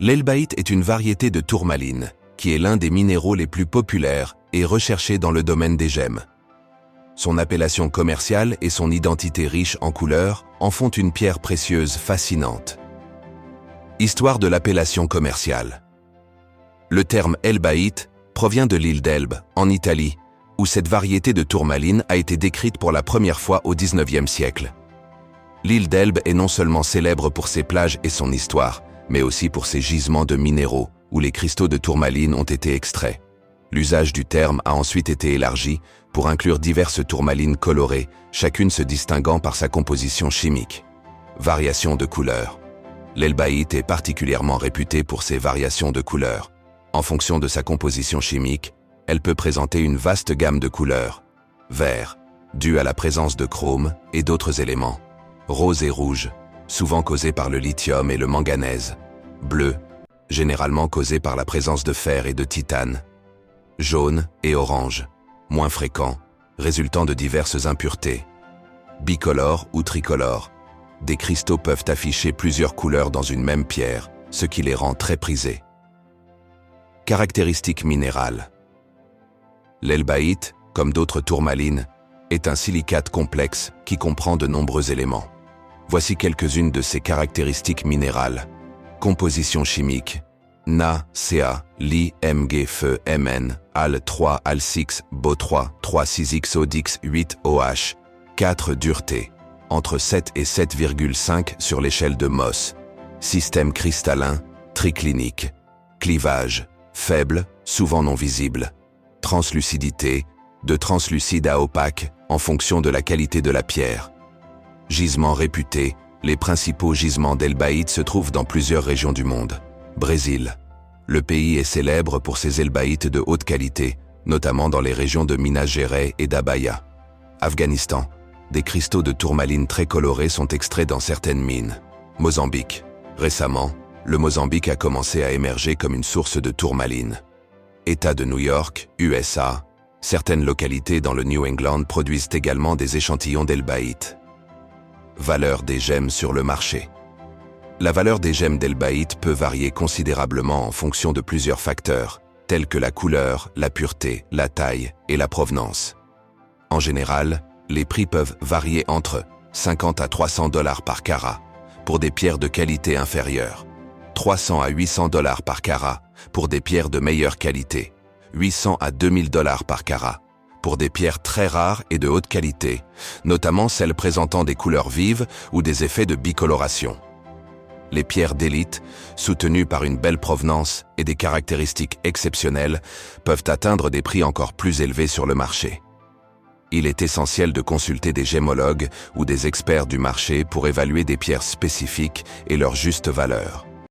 L'elbaïte est une variété de tourmaline, qui est l'un des minéraux les plus populaires et recherchés dans le domaine des gemmes. Son appellation commerciale et son identité riche en couleurs en font une pierre précieuse fascinante. Histoire de l'appellation commerciale. Le terme elbaïte provient de l'île d'Elbe, en Italie, où cette variété de tourmaline a été décrite pour la première fois au XIXe siècle. L'île d'Elbe est non seulement célèbre pour ses plages et son histoire, mais aussi pour ses gisements de minéraux, où les cristaux de tourmaline ont été extraits. L'usage du terme a ensuite été élargi pour inclure diverses tourmalines colorées, chacune se distinguant par sa composition chimique. Variation de couleurs. L'elbaïte est particulièrement réputée pour ses variations de couleurs. En fonction de sa composition chimique, elle peut présenter une vaste gamme de couleurs. Vert, dû à la présence de chrome et d'autres éléments. Rose et rouge, souvent causés par le lithium et le manganèse. Bleu, généralement causé par la présence de fer et de titane. Jaune et orange, moins fréquents, résultant de diverses impuretés. Bicolore ou tricolore, des cristaux peuvent afficher plusieurs couleurs dans une même pierre, ce qui les rend très prisés. Caractéristiques minérales. L'elbaïte, comme d'autres tourmalines, est un silicate complexe qui comprend de nombreux éléments. Voici quelques-unes de ses caractéristiques minérales. Composition chimique. Na, Ca, Li, Mg, Fe, Mn, Al 3, Al 6, Bo 3, 3 6XO, 8 OH, 4 dureté, entre 7 et 7,5 sur l'échelle de Mohs. Système cristallin, triclinique. Clivage, faible, souvent non visible. Translucidité, de translucide à opaque, en fonction de la qualité de la pierre. Gisements réputés, les principaux gisements d'elbaïte se trouvent dans plusieurs régions du monde. Brésil. Le pays est célèbre pour ses elbaïtes de haute qualité, notamment dans les régions de Minas Gerais et d'Abaya. Afghanistan. Des cristaux de tourmaline très colorés sont extraits dans certaines mines. Mozambique. Récemment, le Mozambique a commencé à émerger comme une source de tourmaline. État de New York, USA. Certaines localités dans le New England produisent également des échantillons d'elbaïte. Valeur des gemmes sur le marché. La valeur des gemmes d'elbaïte peut varier considérablement en fonction de plusieurs facteurs, tels que la couleur, la pureté, la taille et la provenance. En général, les prix peuvent varier entre 50 à 300 $ par carat pour des pierres de qualité inférieure, 300 à 800 $ par carat pour des pierres de meilleure qualité, 800 à 2000 $ par carat pour des pierres très rares et de haute qualité, notamment celles présentant des couleurs vives ou des effets de bicoloration. Les pierres d'élite, soutenues par une belle provenance et des caractéristiques exceptionnelles, peuvent atteindre des prix encore plus élevés sur le marché. Il est essentiel de consulter des gémologues ou des experts du marché pour évaluer des pierres spécifiques et leur juste valeur.